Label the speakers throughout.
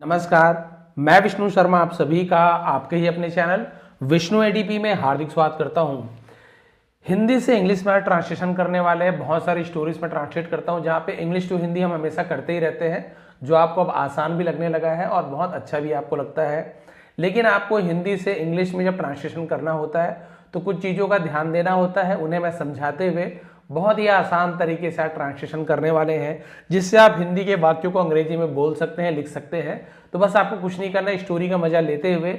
Speaker 1: नमस्कार, मैं विष्णु शर्मा आप सभी का आपके ही अपने चैनल विष्णु एडीपी में हार्दिक स्वागत करता हूं। हिंदी से इंग्लिश में ट्रांसलेशन करने वाले बहुत सारी स्टोरीज में ट्रांसलेट करता हूं, जहां पे इंग्लिश टू हिंदी हम हमेशा करते ही रहते हैं, जो आपको अब आसान भी लगने लगा है और बहुत अच्छा भी आपको लगता है। लेकिन आपको हिंदी से इंग्लिश में जब ट्रांसलेशन करना होता है तो कुछ चीज़ों का ध्यान देना होता है, उन्हें मैं समझाते हुए बहुत ही आसान तरीके से आप ट्रांसलेशन करने वाले हैं, जिससे आप हिंदी के वाक्यों को अंग्रेजी में बोल सकते हैं, लिख सकते हैं। तो बस आपको कुछ नहीं करना, स्टोरी का मजा लेते हुए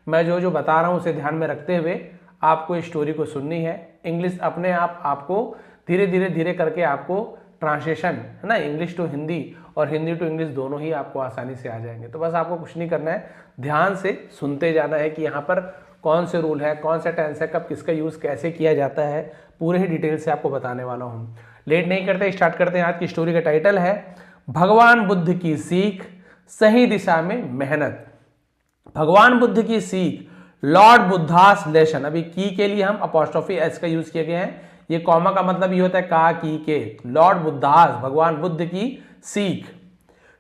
Speaker 1: मैं जो जो बता रहा हूँ उसे ध्यान में रखते हुए आपको इस स्टोरी को सुननी है। इंग्लिश अपने आप आपको धीरे करके आपको ट्रांसलेशन है ना, इंग्लिश टू हिंदी और हिंदी टू इंग्लिश दोनों ही आपको आसानी से आ जाएंगे। तो बस आपको कुछ नहीं करना है, ध्यान से सुनते जाना है कि यहाँ पर कौन से रूल है, कौन सा टेंस है, कब किसका यूज़ कैसे किया जाता है, पूरे ही डिटेल से आपको बताने वाला हूँ। लेट नहीं करते, स्टार्ट करते हैं। आज की स्टोरी का टाइटल है भगवान बुद्ध की सीख, सही दिशा में मेहनत। भगवान बुद्ध की सीख, लॉर्ड बुद्धास लेसन। अभी की के लिए हम अपॉस्ट्रोफी एस का यूज किए गए हैं। ये कॉमा का मतलब ये होता है का की के। लॉर्ड बुद्धास, भगवान बुद्ध की सीख,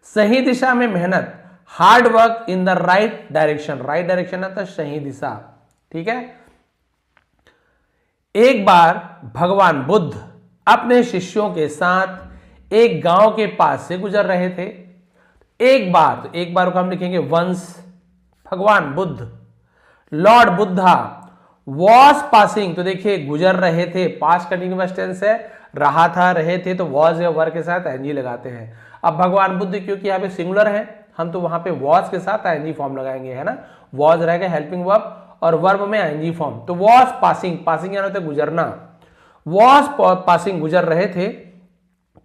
Speaker 1: सही दिशा में मेहनत, hard work in the right direction. Right direction है तो सही दिशा, ठीक है। एक बार भगवान बुद्ध अपने शिष्यों के साथ एक गांव के पास से गुजर रहे थे। एक बार, तो एक बार को हम लिखेंगे वंस। भगवान Buddha, Lord Buddha was passing, तो देखिए गुजर रहे थे, पास्ट कंटिन्यूअस टेंस है, रहा था, रहे थे, तो वॉज या वर के साथ एनजी लगाते हैं। अब भगवान बुद्ध क्योंकि यहाँ पे सिंगुलर है, हम तो वहां पे वॉज के साथ आईएनजी फॉर्म लगाएंगे, है ना। वॉज रहेगा हेल्पिंग वर्ब और वर्ब में आईएनजी फॉर्म। तो वॉज पासिंग, पासिंग यानी होता है गुजरना। वॉज पासिंग, गुजर रहे थे।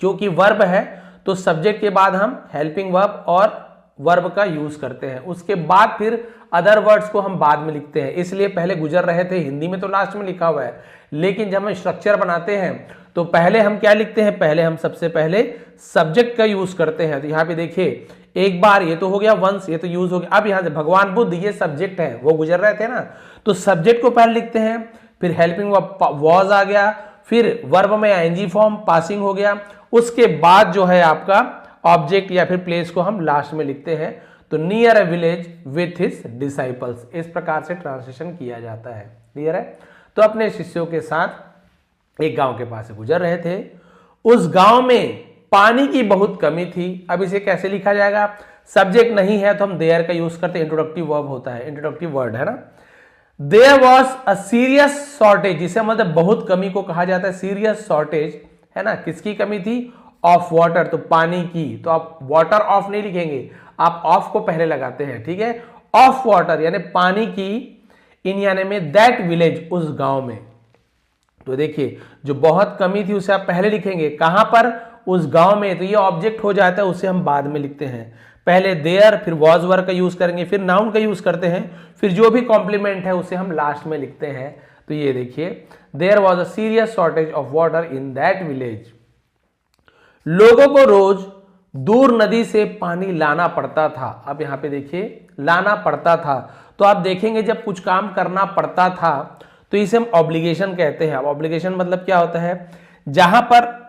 Speaker 1: क्योंकि वर्ब है तो सब्जेक्ट के बाद हम हेल्पिंग वर्ब और वर्ब का यूज करते हैं, उसके बाद फिर अदर वर्ड्स को हम बाद में लिखते हैं। इसलिए पहले गुजर रहे थे, हिंदी में तो लास्ट में लिखा हुआ है, लेकिन जब हम स्ट्रक्चर बनाते हैं तो पहले हम क्या लिखते हैं, पहले हम सबसे पहले सब्जेक्ट का यूज करते हैं। तो यहाँ पे देखिए एक बार, ये तो हो गया वंस, ये तो यूज हो गया। अब यहां से भगवान बुद्ध, ये सब्जेक्ट है, वो गुजर रहे थे ना, तो सब्जेक्ट को पहले लिखते हैं, फिर हेल्पिंग वॉज आ गया, फिर वर्ब में आईएनजी फॉर्म पासिंग हो गया, उसके बाद जो है आपका ऑब्जेक्ट या फिर प्लेस को हम लास्ट में लिखते हैं। तो near a village with his disciples, इस प्रकार से ट्रांसलेशन किया जाता है। क्लियर है। तो अपने शिष्यों के साथ एक गांव के पास से गुजर रहे थे। उस गांव में पानी की बहुत कमी थी। अब इसे कैसे लिखा जाएगा, सब्जेक्ट नहीं है तो हम देयर का यूज करते हैं, इंट्रोडक्टिव वर्ब होता है, इंट्रोडक्टिव वर्ड है ना। There was a serious shortage, जिसे मतलब बहुत कमी को कहा जाता है, सीरियस शॉर्टेज है ना। किसकी कमी थी, ऑफ वाटर, तो पानी की। तो आप वाटर ऑफ नहीं लिखेंगे, आप ऑफ को पहले लगाते हैं, ठीक है। ऑफ वाटर यानी पानी की, इन यानी में दैट विलेज, उस गांव में। तो देखिए जो बहुत कमी थी उसे आप पहले लिखेंगे, कहां पर, उस गांव में। तो ये ऑब्जेक्ट हो जाता है, उसे हम बाद में लिखते हैं। पहले देयर, फिर वॉज वर्ब का यूज करेंगे, फिर नाउन का यूज करते हैं, फिर जो भी कॉम्प्लीमेंट है उसे हम लास्ट में लिखते हैं। तो ये देखिए, there was a serious shortage of water in that village. लोगों को रोज दूर नदी से पानी लाना पड़ता था। अब यहां पे देखिए लाना पड़ता था, तो आप देखेंगे जब कुछ काम करना पड़ता था तो इसे हम ऑब्लिगेशन कहते हैं। अब ऑब्लिगेशन मतलब क्या होता है, जहां पर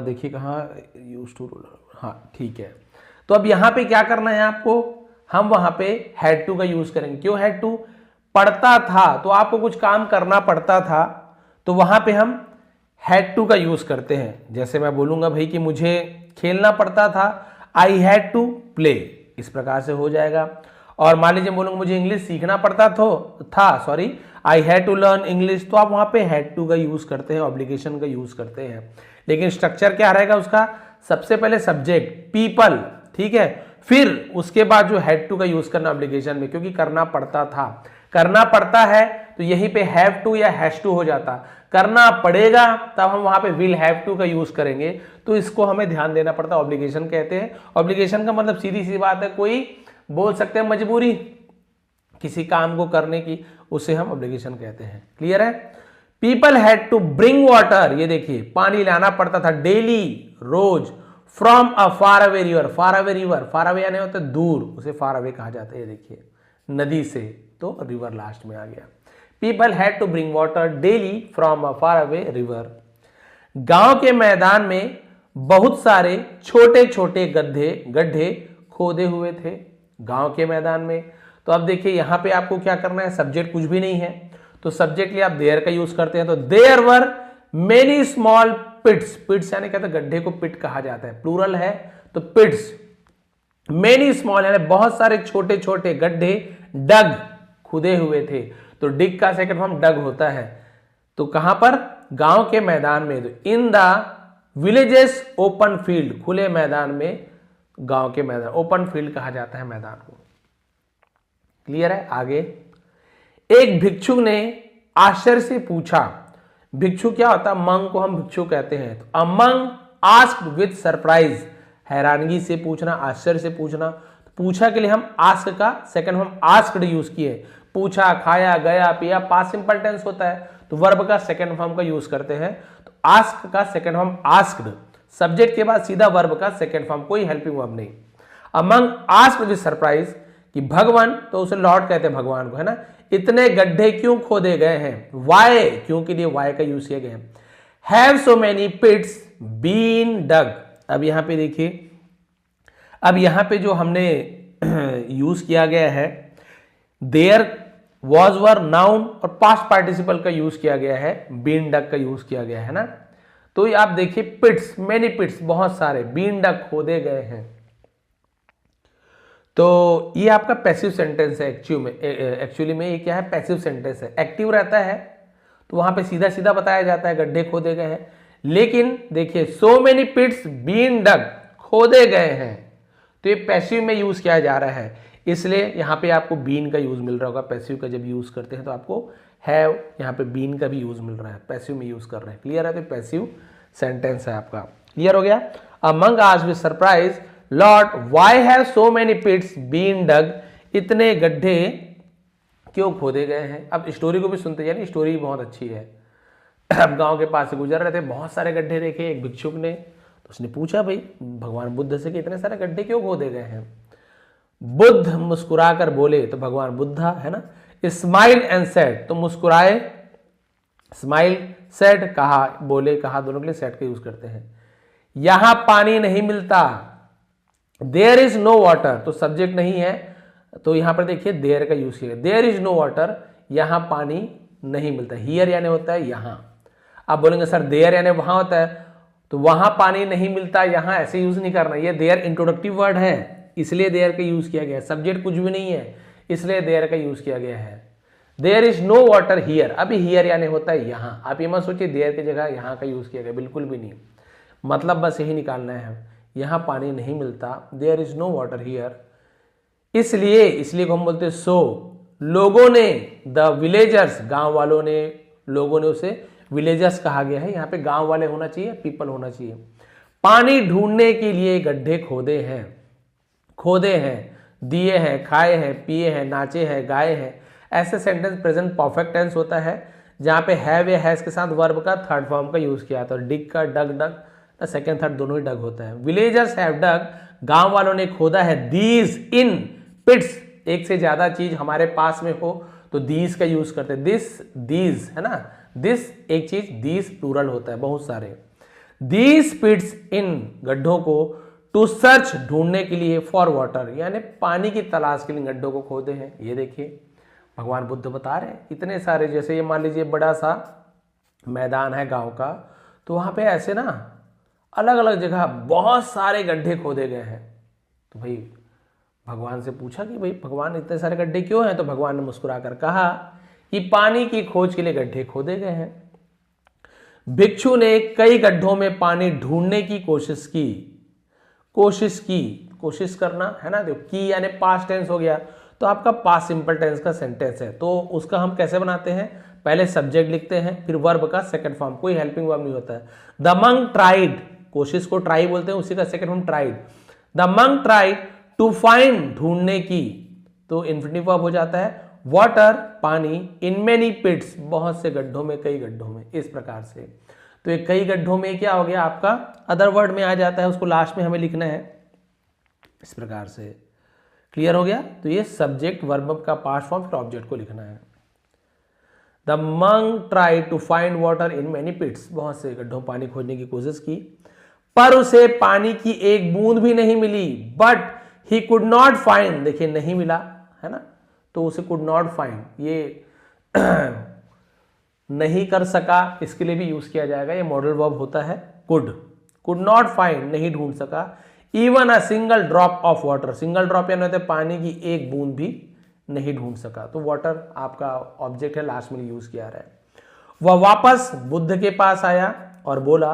Speaker 1: देखिए कहां यूज टू रूल, हाँ ठीक है। तो अब यहां पे क्या करना है आपको, हम वहां पे हैड टू का यूज करेंगे। क्यों हैड टू, पड़ता था, तो आपको कुछ काम करना पड़ता था, तो वहां पे हम हैड टू का यूज करते हैं। जैसे मैं बोलूंगा भाई कि मुझे खेलना पड़ता था, आई हैड टू प्ले, इस प्रकार से हो जाएगा। और मान लीजिए बोलूंगा मुझे इंग्लिश सीखना पड़ता था, sorry, I had to learn English, तो आप वहां पे हैड टू का यूज करते हैं, ऑब्लिगेशन का यूज करते हैं। लेकिन स्ट्रक्चर क्या रहेगा उसका, सबसे पहले सब्जेक्ट पीपल, ठीक है, फिर उसके बाद जो हैड टू का यूज करना ऑब्लिगेशन में, क्योंकि करना पड़ता था, करना पड़ता है तो यहीं पे हैव टू या हैज टू हो जाता। करना पड़ेगा तब हम वहां पे विल हैव टू का यूज करेंगे, तो इसको हमें ध्यान देना पड़ता है, ऑब्लिगेशन कहते हैं। ऑब्लिगेशन का मतलब सीधी सी बात है, कोई बोल सकते हैं मजबूरी किसी काम को करने की, उसे हम ऑब्लिगेशन कहते हैं। क्लियर है। People had to bring water, ये देखिए पानी लाना पड़ता था डेली, रोज, from a far away river. Far away river, far away यानी होता है दूर, उसे फार अवे कहा जाता है। ये देखिए नदी से, तो रिवर लास्ट में आ गया। People had to bring water daily from a far away river. गांव के मैदान में बहुत सारे छोटे छोटे गड्ढे खोदे हुए थे गांव के मैदान में। तो अब देखिए यहां पे आपको क्या करना है, सब्जेक्ट कुछ भी नहीं है तो सब्जेक्ट लिए आप देयर का यूज करते हैं। तो देयर वर मेनी स्मॉल पिट्स, पिट्स यानी कहते हैं गड्ढे को पिट कहा जाता है, प्लूरल है तो पिट्स। मेनी स्मॉल यानी बहुत सारे छोटे छोटे गड्ढे, डग खुदे हुए थे। तो डिग का सेकंड फॉर्म डग होता है। तो कहां पर, गांव के मैदान में। तो in the villages open field, खुले मैदान में, गांव के मैदान, ओपन फील्ड कहा जाता है मैदान को। क्लियर है। आगे, एक भिक्षु ने आश्चर्य से पूछा, भिक्षु क्या होता है, मंग को हम भिक्षु कहते हैं। तो अ मंग आस्क्ड विद सरप्राइज, हैरानगी से पूछना, आश्चर्य से पूछना। तो पूछा के लिए हम आस्क का सेकंड हम आस्क्ड यूज किए, पूछा, खाया, गया, पिया, पास्ट सिंपल टेंस होता है तो वर्ब का सेकंड फॉर्म का यूज करते हैं। तो आस्क का सेकंड फॉर्म आस्क्ड, सब्जेक्ट के बाद सीधा वर्ब का सेकंड फॉर्म, कोई हेल्पिंग वर्ब नहीं। अमंग आस्क्ड विद सरप्राइज कि भगवान, तो उसे लॉर्ड कहते हैं भगवान को, है ना, इतने गड्ढे क्यों खोदे गए हैं, वाई, क्यों के लिए वाई का यूज किया गया है। Have so many pits been डग। अब यहां पे देखिए, अब यहां पे जो हमने यूज किया गया है, देयर, वॉज, वर, नाउन और पास्ट पार्टिसिपल का यूज किया गया है, बीन डग का यूज किया गया है ना। तो ये आप देखिए पिट्स, मेनी पिट्स, बहुत सारे, बीन डग खोदे गए हैं। तो ये आपका पैसिव सेंटेंस है। एक्चुअली में ये क्या है, पैसिव सेंटेंस है। एक्टिव रहता है तो वहां पे सीधा सीधा बताया जाता है गड्ढे खोदे गए हैं। लेकिन देखिए सो मेनी पिट्स बीन डग, खोदे गए हैं, तो ये पैसिव में यूज किया जा रहा है, इसलिए यहां पे आपको बीन का यूज मिल रहा होगा। पैसिव का जब यूज करते हैं तो आपको हैव, यहां पे बीन का भी यूज मिल रहा है, पैसिव में यूज कर रहे हैं। क्लियर है। तो पैसिव सेंटेंस है आपका। क्लियर हो गया। Among asked with surprise, lord why have so many pits been dug, इतने गड्ढे क्यों खोदे गए हैं। अब स्टोरी को भी सुनते जाइए, स्टोरी बहुत अच्छी है। अब गांव के पास से गुजर रहे थे, बहुत सारे गड्ढे देखे एक भिक्षुक ने, तो उसने पूछा भाई भगवान बुद्ध से कि इतने सारे गड्ढे क्यों खोदे गए हैं। बुद्ध मुस्कुराकर बोले, तो भगवान बुद्धा है ना, स्माइल एंड सेड, तो मुस्कुराए, स्माइल, सेड कहा, बोले, कहा, दोनों के लिए सेड का यूज करते हैं। यहां पानी नहीं मिलता, देयर इज नो वाटर, तो सब्जेक्ट नहीं है तो यहां पर देखिए देयर का यूज किया, देयर इज नो वाटर, यहां पानी नहीं मिलता। हियर यानी होता है यहां। आप बोलेंगे सर देयर यानी वहां होता है, तो वहां पानी नहीं मिलता, यहां ऐसे यूज नहीं करना। ये देयर इंट्रोडक्टिव वर्ड है, इसलिए देयर का यूज किया गया है। सब्जेक्ट कुछ भी नहीं है, इसलिए देयर का यूज किया गया है। There is no water here, अभी हियर यानी होता है यहां। आप ये मत सोचिए देयर की जगह यहां का यूज किया गया, बिल्कुल भी नहीं। मतलब बस यही निकालना है, यहां पानी नहीं मिलता, there is no water here, इसलिए को हम बोलते हैं सो, लोगों ने, द विलेजर्स, गांव वालों ने, लोगों ने उसे विलेजर्स कहा गया है। यहां पे गांव वाले होना चाहिए, पीपल होना चाहिए। पानी ढूंढने के लिए गड्ढे खोदे हैं, दिए हैं, खाए हैं, पिए हैं, नाचे हैं, गाए हैं। ऐसे सेंटेंस प्रेजेंट परफेक्ट टेंस होता है जहां पे हैव या हैज के साथ वर्ब का थर्ड फॉर्म का यूज किया था। डिग का डग, सेकेंड थर्ड दोनों ही डग होता है। विलेजर्स हैव डग, गांव वालों ने खोदा है। दीज इन पिट्स, एक से ज्यादा चीज हमारे पास में हो तो दीज का यूज करते हैं। दिस, दीज, है ना, दिस एक चीज, दीज प्लूरल होता है, बहुत सारे। दीज पिट्स, इन गड्ढों को, टू सर्च ढूंढने के लिए, फॉर वाटर यानी पानी की तलाश के लिए गड्ढों को खोदे हैं। ये देखिए भगवान बुद्ध बता रहे हैं इतने सारे, जैसे ये मान लीजिए बड़ा सा मैदान है गांव का, तो वहां पे ऐसे ना अलग अलग जगह बहुत सारे गड्ढे खोदे गए हैं। तो भाई भगवान से पूछा कि भाई भगवान इतने सारे गड्ढे क्यों हैं, तो भगवान ने मुस्कुराकर कहा कि पानी की खोज के लिए गड्ढे खोदे गए हैं। भिक्षु ने कई गड्ढों में पानी ढूंढने की कोशिश करना, है ना, देखो की यानी पास्ट टेंस हो गया, तो आपका पास्ट सिंपल टेंस का सेंटेंस है, तो उसका हम कैसे बनाते हैं, पहले सब्जेक्ट लिखते हैं, फिर वर्ब का सेकंड फॉर्म, कोई हेल्पिंग वर्ब नहीं होता है। द मंक ट्राइड, कोशिश को ट्राई बोलते हैं, उसी का second form tried. The monk tried to find, ढूंढने की, तो इन्फिनिटिव वर्ब हो जाता है। वाटर, पानी, इन मेनी पिट्स, बहुत से गड्ढों में, कई गड्ढों में, इस प्रकार से। तो ये कई गड्ढों में क्या हो गया आपका अदर वर्ड में आ जाता है, उसको लास्ट में हमें लिखना है इस प्रकार से। क्लियर हो गया। तो ये सब्जेक्ट वर्ब का पास्ट फॉर्म, फिर ऑब्जेक्ट को लिखना है। The monk try to find water in many pits, बहुत से गड्ढों पानी खोजने की कोशिश की। पर उसे पानी की एक बूंद भी नहीं मिली। But he could not find, देखिए नहीं मिला है ना, तो उसे कुड नॉट फाइंड, ये नहीं कर सका, इसके लिए भी यूज किया जाएगा। ये मॉडल वर्ब होता है कुड नॉट फाइंड, नहीं ढूंढ सका। Even a single drop of water, single drop यानी होता है पानी की एक बूंद भी नहीं ढूंढ सका। तो वाटर आपका ऑब्जेक्ट है, लास्ट में यूज किया रहा है। वह वापस बुद्ध के पास आया और बोला,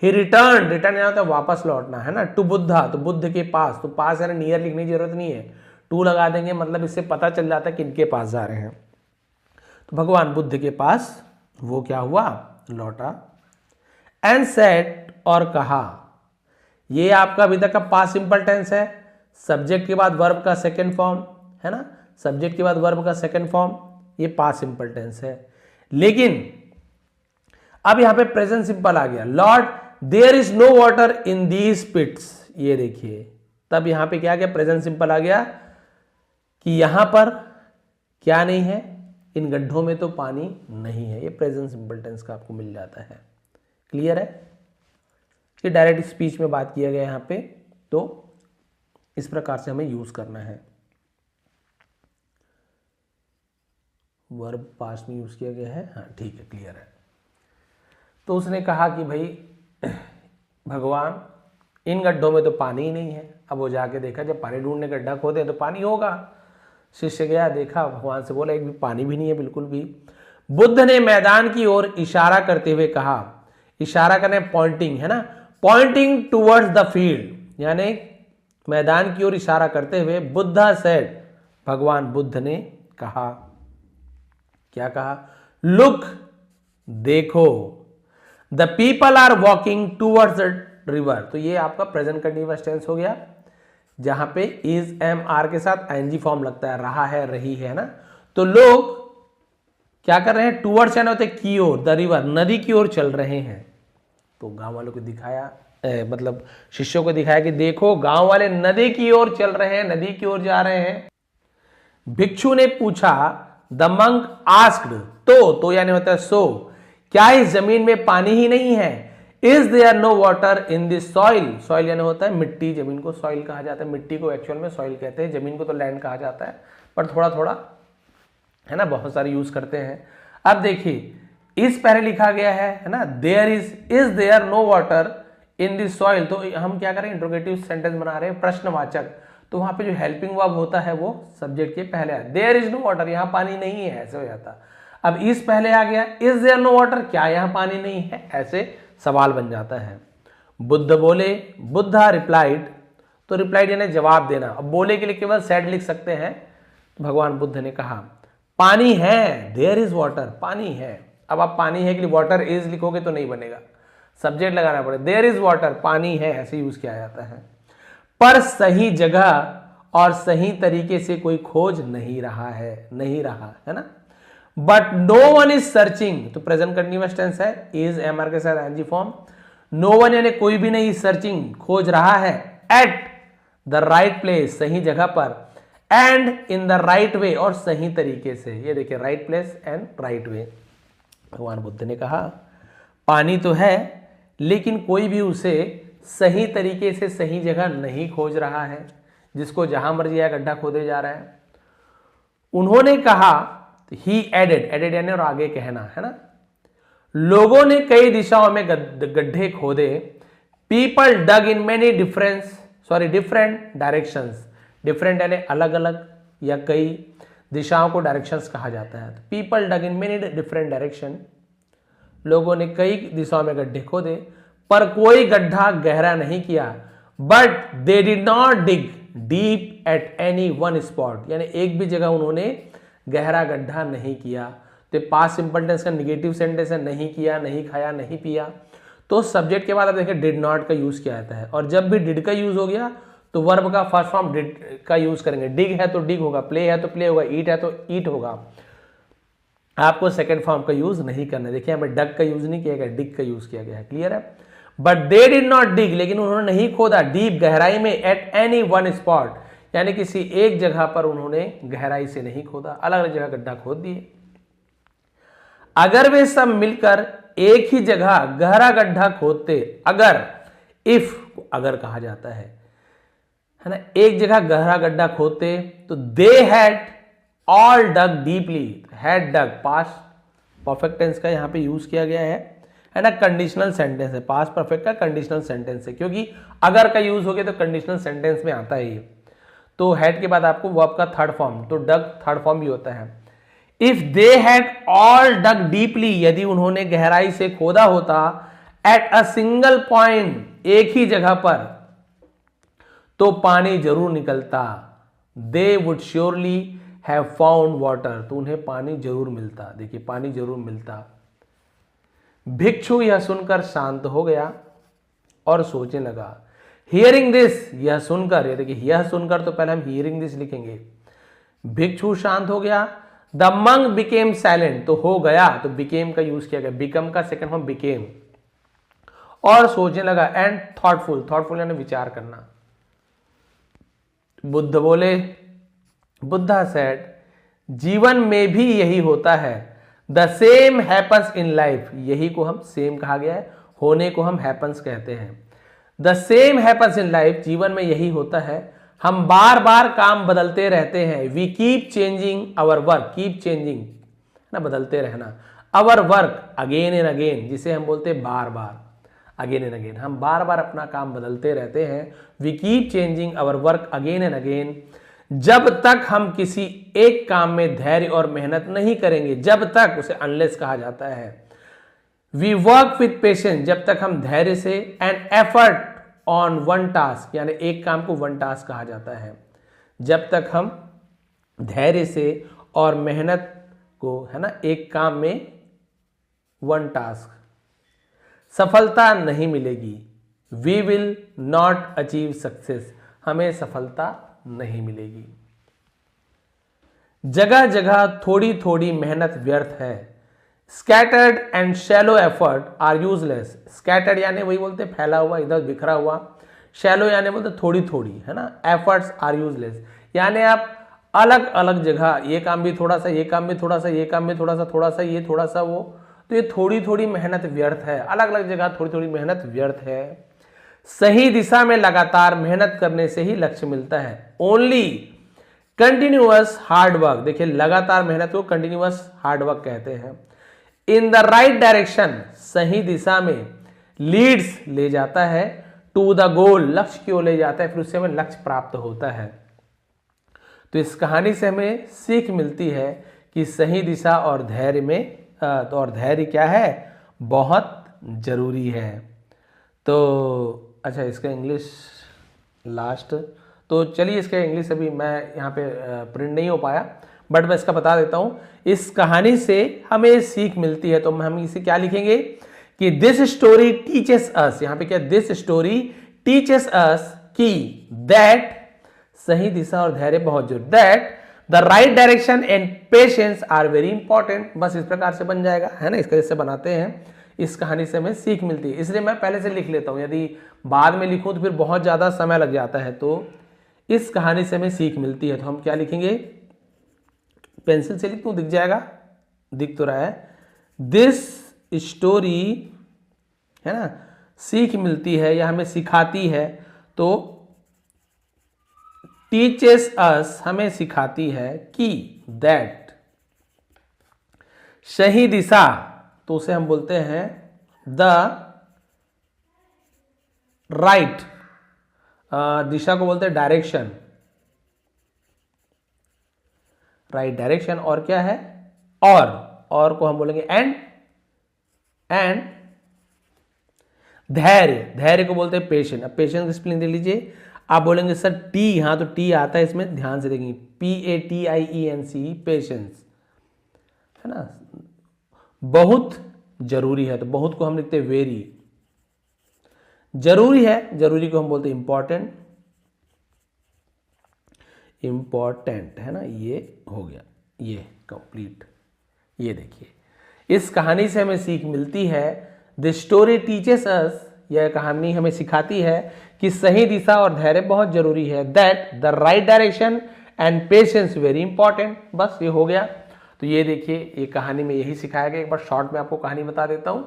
Speaker 1: ही रिटर्न, रिटर्न यानी होता है वापस लौटना है ना, टू बुद्धा, तो बुद्ध के पास, तो पास यानी नियर लिखने की जरूरत नहीं है, टू लगा देंगे, मतलब इससे पता चल जाता है कि इनके पास जा रहे हैं। तो भगवान बुद्ध के पास वो क्या हुआ, लौटा। एंड सेड, और कहा, ये आपका अभी तक का पास्ट सिंपल टेंस है, सब्जेक्ट के बाद वर्ब का सेकंड फॉर्म है ना, सब्जेक्ट के बाद वर्ब का सेकंड फॉर्म, ये पास्ट सिंपल टेंस है। लेकिन अब यहां पे प्रेजेंट सिंपल आ गया, lord there is no water in these pits, ये देखिए, तब यहां पे क्या गया, प्रेजेंट सिंपल आ गया कि यहां पर क्या नहीं है, इन गड्ढों में तो पानी नहीं है। ये प्रेजेंट सिंपल टेंस का आपको मिल जाता है। क्लियर है, ये डायरेक्ट स्पीच में बात किया गया यहां पे, तो इस प्रकार से हमें यूज करना है। वर्ब पास्ट में यूज किया गया है, हाँ ठीक है, क्लियर है। तो उसने कहा कि भाई भगवान इन गड्ढों में तो पानी ही नहीं है। अब वो जाके देखा, जब पानी ढूंढने गड्ढा खोदे तो पानी होगा। शिष्य गया, देखा, भगवान से बोला एक भी पानी भी नहीं है, बिल्कुल भी। बुद्ध ने मैदान की ओर इशारा करते हुए कहा, इशारा करने पॉइंटिंग है ना, पॉइंटिंग टूवर्ड्स द फील्ड, यानी मैदान की ओर इशारा करते हुए, बुद्धा सेड, भगवान बुद्ध ने कहा, क्या कहा, लुक, देखो, the people are walking towards the river. तो ये आपका प्रेजेंट कंटीन्यूअस टेंस हो गया, जहां पे इज एम आर के साथ आईएनजी फॉर्म लगता है, रहा है, रही है ना। तो लोग क्या कर रहे हैं, टूवर्ड्स यानी होते की ओर, द रिवर, नदी की ओर चल रहे हैं। तो गांव वालों को दिखाया, मतलब शिष्यों को दिखाया कि देखो गांव वाले नदी की ओर चल रहे हैं, नदी की ओर जा रहे हैं। भिक्षु ने पूछा, द मंक आस्क्ड, तो यानी होता है सो, क्या इस जमीन में पानी ही नहीं है। Is there no water in this soil, soil यानी होता है मिट्टी, जमीन को सॉइल कहा जाता है, मिट्टी को एक्चुअल में सॉइल कहते हैं, जमीन को तो लैंड कहा जाता है, पर थोड़ा थोड़ा है ना, बहुत सारे यूज करते हैं। अब देखिए, इस पहले लिखा गया है ना, there is there no water in this soil, तो हम क्या करें, इंट्रोगेटिव सेंटेंस बना रहे हैं, प्रश्नवाचक, तो वहां पे जो हेल्पिंग वर्ब होता है वो सब्जेक्ट के पहले है। देयर इज नो वाटर, यहां पानी नहीं है, ऐसे हो जाता। अब इस पहले आ गया, इज देयर नो वाटर, क्या यहां पानी नहीं है, ऐसे सवाल बन जाता है। बुद्ध बोले, बुद्धा रिप्लाइड, तो रिप्लाइड यानी जवाब देना। अब बोले के लिए केवल सेड लिख सकते हैं। भगवान बुद्ध ने कहा, पानी है, देयर इज वाटर, पानी है। अब आप पानी है के लिए वाटर इज लिखोगे तो नहीं बनेगा, सब्जेक्ट लगाना पड़ेगा, देयर इज वाटर, पानी है, ऐसे यूज किया जाता है। पर सही जगह और सही तरीके से कोई खोज नहीं रहा है, नहीं रहा है ना। But no one is searching, तो प्रेजेंट कंटीन्यूअस टेंस है, इज एमआर के साथ एनजी फॉर्म। नो वन यानी कोई भी नहीं, सर्चिंग खोज रहा है, एट द राइट प्लेस, सही जगह पर, and in the right way, और सही तरीके से। ये देखिए, right place and right way. भगवान बुद्ध ने कहा, पानी तो है लेकिन कोई भी उसे सही तरीके से सही जगह नहीं खोज रहा है, जिसको जहां मर्जी आया गड्ढा खोदे जा रहा है। उन्होंने कहा, ही एडेड यानी और आगे कहना है ना, लोगों ने कई दिशाओं में गड्ढे खोदे, people dug in many different directions, different यानी अलग अलग या कई, दिशाओं को डायरेक्शंस कहा जाता है। People dug in many different direction, लोगों ने कई दिशाओं में गड्ढे खोदे, पर कोई गड्ढा गहरा नहीं किया। But they did not dig deep at any one spot, यानी एक भी जगह उन्होंने गहरा गड्ढा नहीं किया। तो पास्ट सिंपल टेंस का निगेटिव सेंटेंस है, नहीं किया, नहीं खाया, नहीं पिया। तो सब्जेक्ट के बाद आप देखिए डिड नॉट का यूज किया जाता है, और जब भी डिड का यूज हो गया तो वर्ब का फर्स्ट फॉर्म डिड का यूज करेंगे। डिग है तो डिग होगा, प्ले है तो प्ले होगा, ईट है तो ईट होगा। आपको सेकंड फॉर्म का यूज नहीं करना। देखिए हमें डग का यूज नहीं किया गया, डिग का यूज किया गया है। क्लियर है। बट दे डिड नॉट डिग, लेकिन उन्होंने नहीं खोदा डीप गहराई में, एट एनी वन स्पॉट, यानी किसी एक जगह पर उन्होंने गहराई से नहीं खोदा, अलग अलग जगह गड्ढा खोद दिए। अगर वे सब मिलकर एक ही जगह गहरा गड्ढा खोदते, अगर इफ को अगर कहा जाता है ना। एक जगह गहरा गड्ढा खोदते तो they had all dug deeply, had dug past perfect tense का यहां पे यूज किया गया है ना। कंडीशनल सेंटेंस है, पास्ट परफेक्ट का कंडीशनल सेंटेंस है, क्योंकि अगर का यूज हो गया तो कंडीशनल सेंटेंस में आता है ये। तो हैड के बाद आपको वर्ब का थर्ड फॉर्म, तो डग थर्ड फॉर्म भी होता है। If they had all dug deeply, यदि उन्होंने गहराई से खोदा होता, एट अ सिंगल पॉइंट, एक ही जगह पर, तो पानी जरूर निकलता। They would surely have found water, तो उन्हें पानी जरूर मिलता। देखिए पानी जरूर मिलता। भिक्षु यह सुनकर शांत हो गया और सोचने लगा। हियरिंग दिस, यह सुनकर, ये देखिए यह सुनकर, तो पहले हम हियरिंग दिस लिखेंगे। भिक्षु शांत हो गया। द मंक बिकेम साइलेंट, तो हो गया, तो बिकेम का यूज किया गया। बिकम का सेकंड फॉर्म बिकेम। और सोचने लगा। एंड थॉटफुल, थॉटफुल यानी विचार करना। बुद्ध बोले, बुद्धा सेड, जीवन में भी यही होता है। The same happens in life, यही को हम सेम कहा गया है, होने को हम हैपन्स कहते हैं। The same happens in life, जीवन में यही होता है। हम बार बार काम बदलते रहते हैं। We keep changing our work, keep changing ना, बदलते रहना। Our work again and again, जिसे हम बोलते हैं बार बार, अगेन एंड अगेन, हम बार बार अपना काम बदलते रहते हैं। We keep changing our work again and again. जब तक हम किसी एक काम में धैर्य और मेहनत नहीं करेंगे, जब तक, उसे अनलेस कहा जाता है। वी वर्क विथ पेशेंस, जब तक हम धैर्य से, and effort on one task, यानी एक काम को वन टास्क कहा जाता है। जब तक हम धैर्य से और मेहनत को, है ना, एक काम में वन टास्क, सफलता नहीं मिलेगी। We will not achieve success, हमें सफलता नहीं मिलेगी। जगह जगह थोड़ी थोड़ी मेहनत व्यर्थ है। Scattered and shallow effort are useless. Scattered यानी वही बोलते फैला हुआ, इधर बिखरा हुआ। शैलो यानी बोलते थोड़ी थोड़ी, है ना। एफर्ट्स आर यूजलेस यानी आप अलग अलग जगह, ये काम भी थोड़ा सा, ये काम भी थोड़ा सा, ये काम भी थोड़ा सा, थोड़ा सा ये, थोड़ा सा वो, तो ये थोड़ी थोड़ी मेहनत व्यर्थ है। अलग अलग जगह थोड़ी थोड़ी मेहनत व्यर्थ है। सही दिशा में लगातार मेहनत करने से ही लक्ष्य मिलता है। ओनली कंटिन्यूअस हार्ड वर्क, देखिए लगातार मेहनत को कंटिन्यूअस हार्ड वर्क कहते हैं। इन द राइट डायरेक्शन, सही दिशा में, लीड्स ले जाता है, टू द गोल, लक्ष्य की ओर ले जाता है, फिर उससे हमें लक्ष्य प्राप्त होता है। तो इस कहानी से हमें सीख मिलती है कि सही दिशा और धैर्य में, और धैर्य क्या है, बहुत जरूरी है। तो अच्छा, इसका इंग्लिश लास्ट, तो चलिए इसका इंग्लिश अभी मैं यहाँ पे प्रिंट नहीं हो पाया, बट मैं इसका बता देता हूँ। इस कहानी से हमें सीख मिलती है, तो हम इसे क्या लिखेंगे कि दिस स्टोरी टीचेस अस, यहाँ पे क्या, दिस स्टोरी टीचेस अस कि दैट, सही दिशा और धैर्य बहुत जरूरी, that the right direction and patience are very important. बस इस प्रकार से बन जाएगा, है ना। इसका जैसे बनाते हैं, इस कहानी से हमें सीख मिलती है, इसलिए मैं पहले से लिख लेता हूं। यदि बाद में लिखूं तो फिर बहुत ज्यादा समय लग जाता है। तो इस कहानी से हमें सीख मिलती है, तो हम क्या लिखेंगे, पेंसिल से लिखूं, दिख जाएगा, दिख तो रहा है। दिस स्टोरी, है ना, सीख मिलती है या हमें सिखाती है, तो टीचेस अस, हमें सिखाती है कि दैट, सही दिशा, तो उसे हम बोलते हैं द राइट, दिशा को बोलते हैं डायरेक्शन, राइट डायरेक्शन। और क्या है, और को हम बोलेंगे एंड धैर्य, धैर्य को बोलते हैं पेशेंस। अब पेशेंस की स्पेलिंग देख लीजिए, आप बोलेंगे सर टी, हाँ तो टी आता है इसमें, ध्यान से देखेंगे, PATIENC, पेशेंस, है ना। बहुत जरूरी है, तो बहुत को हम लिखते हैं वेरी। जरूरी है, जरूरी को हम बोलते हैं इंपॉर्टेंट, इंपॉर्टेंट, है ना। ये हो गया, ये कंप्लीट। ये देखिए, इस कहानी से हमें सीख मिलती है, द स्टोरी टीचेस अस, यह कहानी हमें सिखाती है कि सही दिशा और धैर्य बहुत जरूरी है। That the right direction and patience very important. बस ये हो गया। तो ये देखिए, ये कहानी में यही सिखाया गया। एक बार शॉर्ट में आपको कहानी बता देता हूं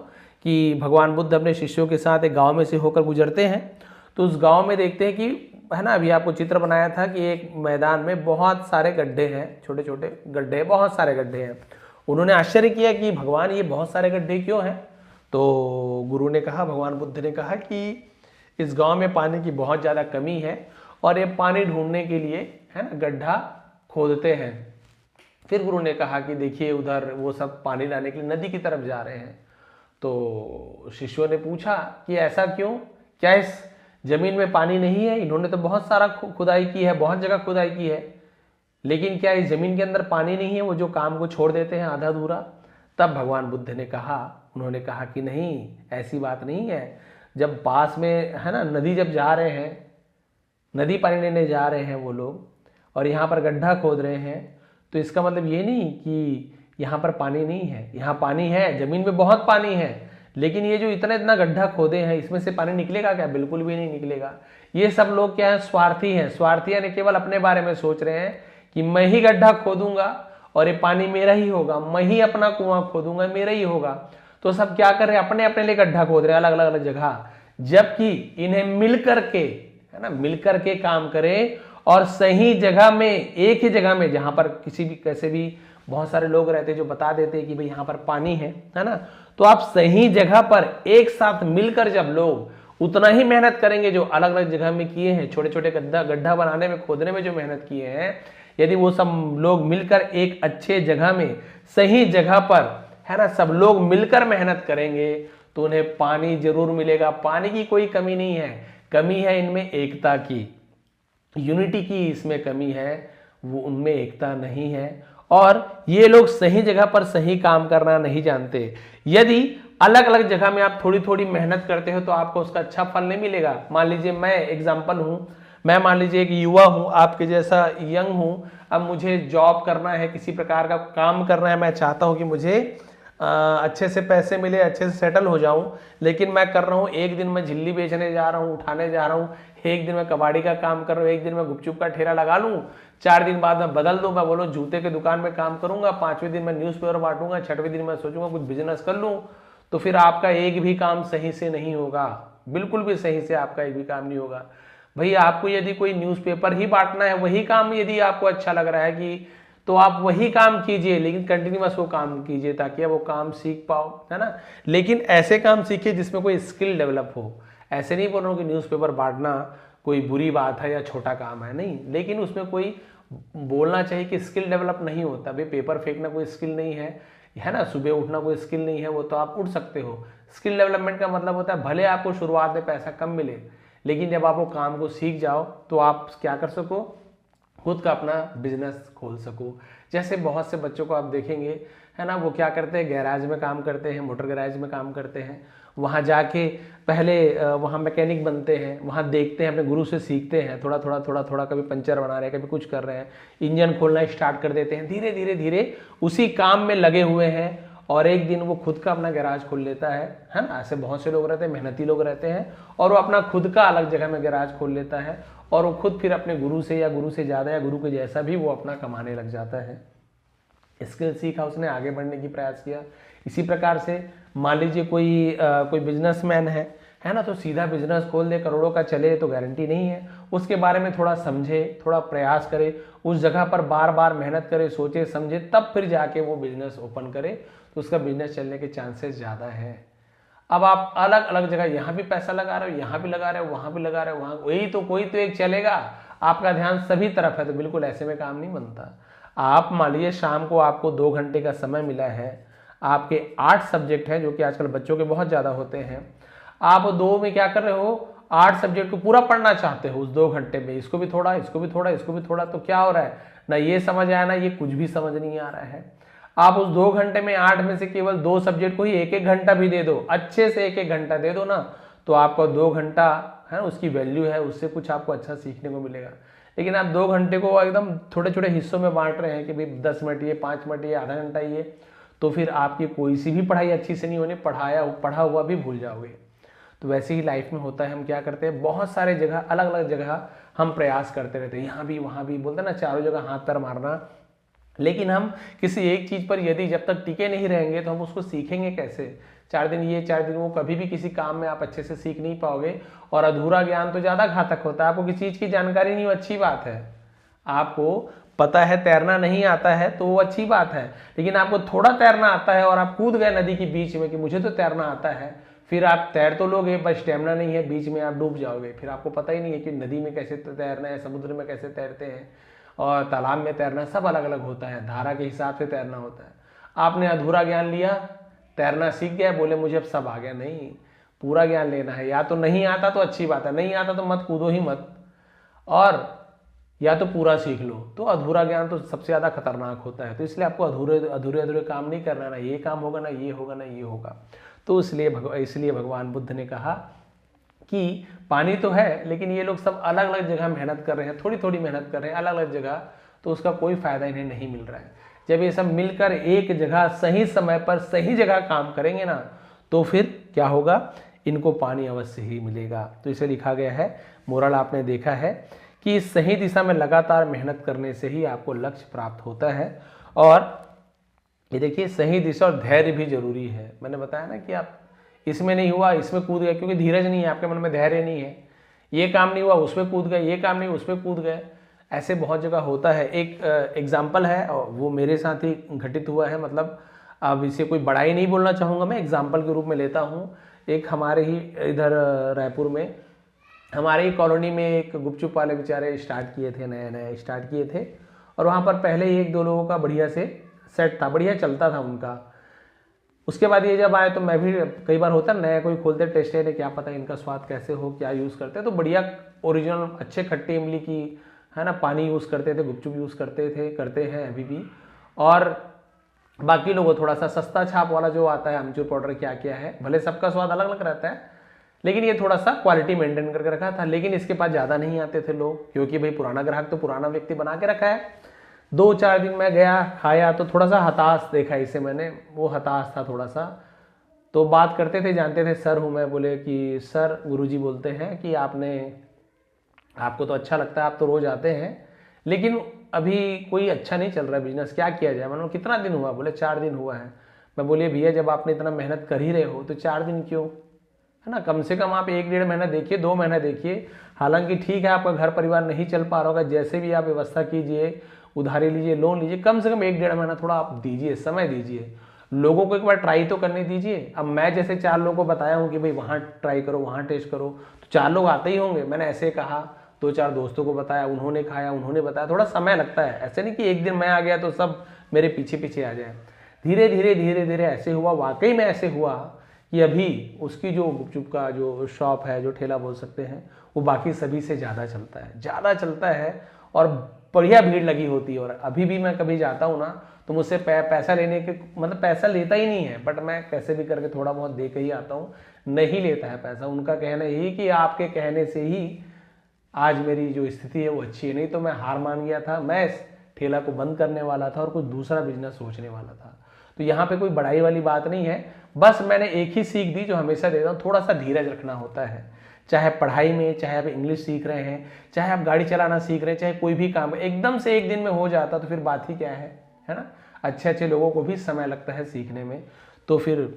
Speaker 1: कि भगवान बुद्ध अपने शिष्यों के साथ एक गांव में से होकर गुजरते हैं। तो उस गांव में देखते हैं कि, है ना, अभी आपको चित्र बनाया था कि एक मैदान में बहुत सारे गड्ढे हैं, छोटे छोटे गड्ढे, बहुत सारे गड्ढे हैं। उन्होंने आश्चर्य किया कि भगवान ये बहुत सारे गड्ढे क्यों हैं। तो गुरु ने कहा, भगवान बुद्ध ने कहा कि इस गांव में पानी की बहुत ज़्यादा कमी है और ये पानी ढूंढने के लिए, है ना, गड्ढा खोदते हैं। फिर गुरु ने कहा कि देखिए उधर वो सब पानी लाने के लिए नदी की तरफ जा रहे हैं। तो शिष्यों ने पूछा कि ऐसा क्यों, क्या इस जमीन में पानी नहीं है? इन्होंने तो बहुत सारा खुदाई की है, बहुत जगह खुदाई की है, लेकिन क्या इस जमीन के अंदर पानी नहीं है? वो जो काम को छोड़ देते हैं आधा अधूरा। तब भगवान बुद्ध ने कहा, उन्होंने कहा कि नहीं, ऐसी बात नहीं है। जब पास में, है ना, नदी जब जा रहे हैं, नदी पानी लेने जा रहे हैं वो लोग, और यहाँ पर गड्ढा खोद रहे हैं, तो इसका मतलब ये नहीं कि यहाँ पर पानी नहीं है। यहाँ पानी है, जमीन में बहुत पानी है, लेकिन ये जो इतना इतना गड्ढा खोदे हैं, इसमें से पानी निकलेगा क्या? बिल्कुल भी नहीं निकलेगा। ये सब लोग क्या है? स्वार्थी हैं। स्वार्थी यानी केवल अपने बारे में सोच रहे हैं कि मैं ही गड्ढा खोदूंगा और ये पानी मेरा ही होगा, मैं ही अपना कुआं खोदूंगा, मेरा ही होगा। तो सब क्या कर रहे हैं? अपने अपने लिए गड्ढा खोद रहे हैं अलग अलग जगह, जबकि इन्हें मिलकर के, है ना, मिलकर के काम करें और सही जगह में, एक ही जगह में, जहां पर किसी भी, कैसे भी बहुत सारे लोग रहते हैं जो बता देते हैं कि भाई यहाँ पर पानी है ना, तो आप सही जगह पर एक साथ मिलकर जब लोग उतना ही मेहनत करेंगे जो अलग अलग जगह में किए हैं, छोटे छोटे गड्ढा बनाने में, खोदने में जो मेहनत किए हैं, यदि वो सब लोग मिलकर एक अच्छे जगह में, सही जगह पर, है ना, सब लोग मिलकर मेहनत करेंगे तो उन्हें पानी जरूर मिलेगा। पानी की कोई कमी नहीं है, कमी है इनमें एकता की, यूनिटी की इसमें कमी है, वो उनमें एकता नहीं है। और ये लोग सही जगह पर सही काम करना नहीं जानते। यदि अलग अलग जगह में आप थोड़ी थोड़ी मेहनत करते हो तो आपको उसका अच्छा फल नहीं मिलेगा। मान लीजिए मैं एग्जाम्पल हूं, मैं मान लीजिए एक युवा हूं, आपके जैसा यंग हूं, अब मुझे जॉब करना है, किसी प्रकार का काम करना है, मैं चाहता हूं कि मुझे अच्छे से पैसे मिले, अच्छे से सेटल हो जाऊं, लेकिन मैं कर रहा हूं, एक दिन मैं झिल्ली बेचने जा रहा हूं, उठाने जा रहा हूं, एक दिन मैं कबाड़ी का काम कर रहा हूं, एक दिन मैं गुपचुप का ठेला लगा लूं, 4 दिन बाद मैं बदल दूं, मैं बोलूं जूते के दुकान में काम करूंगा, 5वें दिन मैं न्यूज़पेपर बांटूंगा, 6वें दिन मैं सोचूंगा कुछ बिजनेस कर लूं, तो फिर आपका एक भी काम सही से नहीं होगा, बिल्कुल भी सही से आपका एक भी काम नहीं होगा। भाई आपको यदि कोई न्यूज़पेपर ही बांटना है, वही काम यदि आपको अच्छा लग रहा है कि, तो आप वही काम कीजिए, लेकिन कंटिन्यूअस वो काम कीजिए ताकि आप वो काम सीख पाओ, है ना। लेकिन ऐसे काम सीखिए जिसमें कोई स्किल डेवलप हो। ऐसे नहीं बोल रहा हूँ कि न्यूज़पेपर बांटना कोई बुरी बात है या छोटा काम है, नहीं, लेकिन उसमें कोई बोलना चाहिए कि स्किल डेवलप नहीं होता। भाई पेपर फेंकना कोई स्किल नहीं है ना, सुबह उठना कोई स्किल नहीं है, वो तो आप उठ सकते हो। स्किल डेवलपमेंट का मतलब होता है भले आपको शुरुआत में पैसा कम मिले, लेकिन जब आप वो काम को सीख जाओ तो आप क्या कर सको, खुद का अपना बिजनेस खोल सको। जैसे बहुत से बच्चों को आप देखेंगे, है ना, वो क्या करते हैं, गैराज में काम करते हैं, मोटर गैराज में काम करते हैं, वहाँ जाके पहले वहाँ मैकेनिक बनते हैं, वहाँ देखते हैं, अपने गुरु से सीखते हैं, थोड़ा थोड़ा थोड़ा थोड़ा, कभी पंचर बना रहे हैं, कभी कुछ कर रहे हैं, इंजन खोलना स्टार्ट कर देते हैं, धीरे धीरे धीरे उसी काम में लगे हुए हैं, और एक दिन वो खुद का अपना गैराज खोल लेता है ना। ऐसे बहुत से लोग रहते हैं, मेहनती लोग रहते हैं, और वो अपना खुद का अलग जगह में गैराज खोल लेता है, और वो खुद फिर अपने गुरु से या गुरु से ज़्यादा या गुरु के जैसा भी वो अपना कमाने लग जाता है। स्किल सीखा, उसने आगे बढ़ने की प्रयास किया। इसी प्रकार से मान लीजिए कोई बिजनेसमैन है ना, तो सीधा बिजनेस खोल दे, करोड़ों का चले, तो गारंटी नहीं है। उसके बारे में थोड़ा समझे, थोड़ा प्रयास करे, उस जगह पर बार बार मेहनत करे, सोचे समझे, तब फिर जाके वो बिजनेस ओपन करे, तो उसका बिजनेस चलने के चांसेस ज़्यादा है। अब आप अलग अलग जगह, यहाँ भी पैसा लगा रहे हो, यहाँ भी लगा रहे हो, वहाँ भी लगा रहे हो, वहाँ वही तो कोई तो एक चलेगा, आपका ध्यान सभी तरफ है, तो बिल्कुल ऐसे में काम नहीं बनता। आप मान लीजिए शाम को आपको 2 घंटे का समय मिला है, आपके 8 सब्जेक्ट हैं जो कि आजकल बच्चों के बहुत ज़्यादा होते हैं, आप 2 में क्या कर रहे हो, 8 सब्जेक्ट को पूरा पढ़ना चाहते हो उस 2 घंटे में, इसको भी थोड़ा, इसको भी थोड़ा, इसको भी थोड़ा, तो क्या हो रहा है ना, ये समझ आया ना, ये कुछ भी समझ नहीं आ रहा है। आप उस 2 घंटे में 8 में से केवल 2 सब्जेक्ट को ही 1-1 घंटा भी दे दो, अच्छे से 1-1 घंटा दे दो ना, तो आपका 2 घंटा है ना, उसकी वैल्यू है, उससे कुछ आपको अच्छा सीखने को मिलेगा। लेकिन आप 2 घंटे को एकदम छोटे छोटे हिस्सों में बांट रहे हैं कि भाई 10 मिनट ये, 5 मिनट ये, आधा घंटा ये, तो फिर आपकी कोई सी भी पढ़ाई अच्छी से नहीं होनी, पढ़ा हुआ भी भूल जाओगे। तो वैसे ही लाइफ में होता है, हम क्या करते हैं, बहुत सारे जगह, अलग अलग जगह हम प्रयास करते रहते हैं, यहाँ भी वहाँ भी, बोलते हैं ना, चारों जगह हाथ पैर मारना, लेकिन हम किसी एक चीज़ पर यदि जब तक टिके नहीं रहेंगे तो हम उसको सीखेंगे कैसे। 4 दिन ये 4 दिन वो, कभी भी किसी काम में आप अच्छे से सीख नहीं पाओगे। और अधूरा ज्ञान तो ज़्यादा घातक होता है। आपको किसी चीज़ की जानकारी नहीं हो, अच्छी बात है, आपको पता है तैरना नहीं आता है तो वो अच्छी बात है, लेकिन आपको थोड़ा तैरना आता है और आप कूद गए नदी के बीच में कि मुझे तो तैरना आता है, फिर आप तैर तो लोगे बस स्टेमिना नहीं है, बीच में आप डूब जाओगे। फिर आपको पता ही नहीं है कि नदी में कैसे तैरना है, समुद्र में कैसे तैरते हैं और तालाब में तैरना, सब अलग अलग होता है, धारा के हिसाब से तैरना होता है। आपने अधूरा ज्ञान लिया, तैरना सीख गया, बोले मुझे अब सब आ गया, नहीं, पूरा ज्ञान लेना है। या तो नहीं आता तो अच्छी बात है, नहीं आता तो मत कूदो ही मत, और या तो पूरा सीख लो। तो अधूरा ज्ञान तो सबसे ज़्यादा खतरनाक होता है। तो इसलिए आपको अधूरे अधूरे अधूरे काम नहीं करना, ना ये काम होगा, ना ये होगा, ना ये होगा। तो इसलिए भगवान बुद्ध ने कहा कि पानी तो है, लेकिन ये लोग सब अलग अलग जगह मेहनत कर रहे हैं, थोड़ी थोड़ी मेहनत कर रहे हैं अलग अलग जगह, तो उसका कोई फायदा इन्हें नहीं मिल रहा है। जब ये सब मिलकर एक जगह सही समय पर सही जगह काम करेंगे ना, तो फिर क्या होगा, इनको पानी अवश्य ही मिलेगा। तो इसे लिखा गया है, मोरल आपने देखा है कि सही दिशा में लगातार मेहनत करने से ही आपको लक्ष्य प्राप्त होता है। और ये देखिए, सही दिशा और धैर्य भी जरूरी है। मैंने बताया ना कि आप इसमें नहीं हुआ इसमें कूद गए, क्योंकि धीरज नहीं है, आपके मन में धैर्य नहीं है। ये काम नहीं हुआ उसमें कूद गए, ये काम नहीं उसमें कूद गए, ऐसे बहुत जगह होता है। एक एग्जाम्पल है और वो मेरे साथ ही घटित हुआ है, मतलब अब इसे कोई बड़ाई नहीं बोलना चाहूँगा, मैं एग्जाम्पल के रूप में लेता हूँ। एक हमारे ही इधर रायपुर में, हमारे ही कॉलोनी में एक गुपचुप वाले बेचारे स्टार्ट किए थे, नए नए स्टार्ट किए थे, और वहाँ पर पहले ही 1-2 लोगों का बढ़िया से सेट था, बढ़िया चलता था उनका। उसके बाद ये जब आए तो मैं भी, कई बार होता है नया कोई खोलते टेस्ट है, क्या पता इनका स्वाद कैसे हो, क्या यूज़ करते हैं, तो बढ़िया ओरिजिनल अच्छे खट्टी इमली की है ना पानी यूज़ करते थे, गुपचुप यूज़ करते थे, करते हैं अभी भी। और बाकी लोगों थोड़ा सा सस्ता छाप वाला जो आता है अमचूर पाउडर क्या क्या है, भले सबका स्वाद अलग अलग रहता है, लेकिन ये थोड़ा सा क्वालिटी मेंटेन करके रखा था। लेकिन इसके पास ज़्यादा नहीं आते थे लोग, क्योंकि भाई पुराना ग्राहक तो पुराना व्यक्ति बना के रखा है। 2-4 दिन मैं गया, खाया तो थोड़ा सा हताश देखा इसे मैंने, वो हताश था थोड़ा सा। तो बात करते थे, जानते थे सर हूँ मैं, बोले कि सर, गुरुजी बोलते हैं कि आपको तो अच्छा लगता है, आप तो रोज आते हैं, लेकिन अभी कोई अच्छा नहीं चल रहा है बिजनेस, क्या किया जाए। मैंने कितना दिन हुआ, बोले 4 दिन हुआ है। मैं बोलिए भैया, जब आपने इतना मेहनत कर ही रहे हो तो 4 दिन क्यों, है ना, कम से कम आप 1-1.5 महीना देखिए, 2 महीना देखिए। हालांकि ठीक है आपका घर परिवार नहीं चल पा रहा होगा, जैसे भी आप व्यवस्था कीजिए, उधारी लीजिए, लोन लीजिए, कम से कम 1-1.5 महीना थोड़ा आप दीजिए, समय दीजिए, लोगों को एक बार ट्राई तो करने दीजिए। अब मैं जैसे 4 लोगों को बताया हूँ कि भाई वहाँ ट्राई करो, वहाँ टेस्ट करो, तो 4 लोग आते ही होंगे। मैंने ऐसे कहा, 2-4 दोस्तों को बताया, उन्होंने खाया, उन्होंने बताया, थोड़ा समय लगता है। ऐसे नहीं कि एक दिन मैं आ गया तो सब मेरे पीछे पीछे आ जाए। धीरे धीरे धीरे धीरे ऐसे हुआ, वाकई में ऐसे हुआ कि अभी उसकी जो गुपचुप का जो शॉप है, जो ठेला बोल सकते हैं, वो बाकी सभी से ज़्यादा चलता है और बढ़िया भीड़ लगी होती है। और अभी भी मैं कभी जाता हूँ ना, तो मुझसे पैसा लेने के, मतलब पैसा लेता ही नहीं है, बट मैं कैसे भी करके थोड़ा बहुत दे के ही आता हूँ, नहीं लेता है पैसा। उनका कहना यही कि आपके कहने से ही आज मेरी जो स्थिति है वो अच्छी है, नहीं तो मैं हार मान गया था, मैं इस ठेला को बंद करने वाला था और कुछ दूसरा बिजनेस सोचने वाला था। तो यहाँ पे कोई बड़ाई वाली बात नहीं है, बस मैंने एक ही सीख दी जो हमेशा देता हूँ, थोड़ा सा धीरज रखना होता है। चाहे पढ़ाई में, चाहे आप इंग्लिश सीख रहे हैं, चाहे आप गाड़ी चलाना सीख रहे हैं, चाहे कोई भी काम एकदम से एक दिन में हो जाता तो फिर बात ही क्या है ना। अच्छे लोगों को भी समय लगता है सीखने में, तो फिर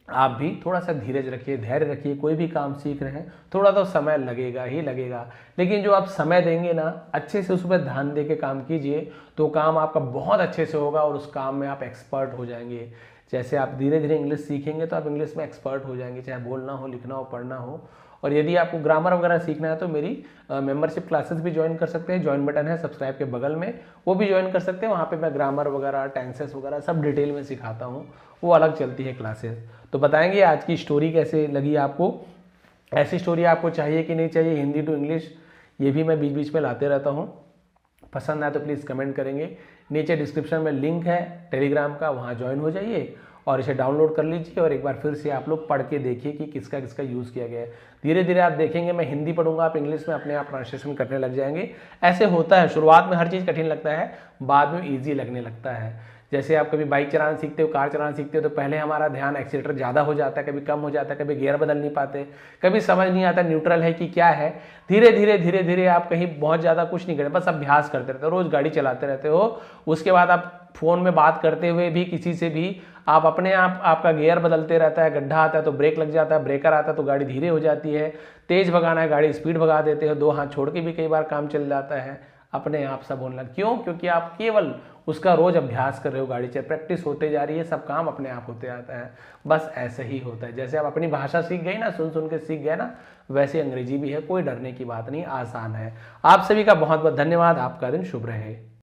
Speaker 1: आप भी थोड़ा सा धीरज रखिए, धैर्य रखिए। कोई भी काम सीख रहे हैं थोड़ा तो समय लगेगा ही लगेगा, लेकिन जो आप समय देंगे ना, अच्छे से उस पर ध्यान दे के काम कीजिए, तो काम आपका बहुत अच्छे से होगा और उस काम में आप एक्सपर्ट हो जाएंगे। जैसे आप धीरे धीरे इंग्लिश सीखेंगे तो आप इंग्लिश में एक्सपर्ट हो जाएंगे, चाहे बोलना हो, लिखना हो, पढ़ना हो। और यदि आपको ग्रामर वगैरह सीखना है तो मेरी मेंबरशिप क्लासेस भी ज्वाइन कर सकते हैं, ज्वाइन बटन है सब्सक्राइब के बगल में, वो भी ज्वाइन कर सकते हैं। वहाँ पे मैं ग्रामर वगैरह, टेंसेस वगैरह सब डिटेल में सिखाता हूँ, वो अलग चलती है क्लासेस। तो बताएंगे आज की स्टोरी कैसे लगी आपको, ऐसी स्टोरी आपको चाहिए कि नहीं चाहिए, हिंदी टू इंग्लिश, ये भी मैं बीच बीच में लाते रहता हूँ। पसंद आए तो प्लीज़ कमेंट करेंगे। नीचे डिस्क्रिप्शन में लिंक है टेलीग्राम का, वहाँ ज्वाइन हो जाइए और इसे डाउनलोड कर लीजिए और एक बार फिर से आप लोग पढ़ के देखिए कि किसका किसका यूज़ किया गया है। धीरे धीरे आप देखेंगे, मैं हिंदी पढ़ूंगा, आप इंग्लिश में अपने आप ट्रांसलेशन करने लग जाएंगे। ऐसे होता है, शुरुआत में हर चीज़ कठिन लगता है, बाद में ईजी लगने लगता है। जैसे आप कभी बाइक चलाना सीखते हो, कार चलाना सीखते हो, तो पहले हमारा ध्यान एक्सीलेटर ज़्यादा हो जाता है, कभी कम हो जाता है, कभी गियर बदल नहीं पाते, कभी समझ नहीं आता न्यूट्रल है कि क्या है। धीरे धीरे धीरे धीरे आप कहीं बहुत ज़्यादा कुछ नहीं करते, बस अभ्यास करते रहते हो, रोज़ गाड़ी चलाते रहते हो। उसके बाद आप फ़ोन में बात करते हुए भी किसी से भी आप अपने आप आपका गियर बदलते रहता है, गड्ढा आता है तो ब्रेक लग जाता है, ब्रेकर आता है तो गाड़ी धीरे हो जाती है, तेज़ भगाना है गाड़ी स्पीड भगा देते हो, 2 हाथ छोड़ के भी कई बार काम चल जाता है, अपने आप सब होने लग। क्यों? क्योंकि आप केवल उसका रोज अभ्यास कर रहे हो, गाड़ी चल प्रैक्टिस होते जा रही है, सब काम अपने आप होते आता है। बस ऐसे ही होता है, जैसे आप अपनी भाषा सीख गई ना, सुन सुन के सीख गए ना, वैसे अंग्रेजी भी है, कोई डरने की बात नहीं, आसान है। आप सभी का बहुत बहुत धन्यवाद, आपका दिन शुभ रहे।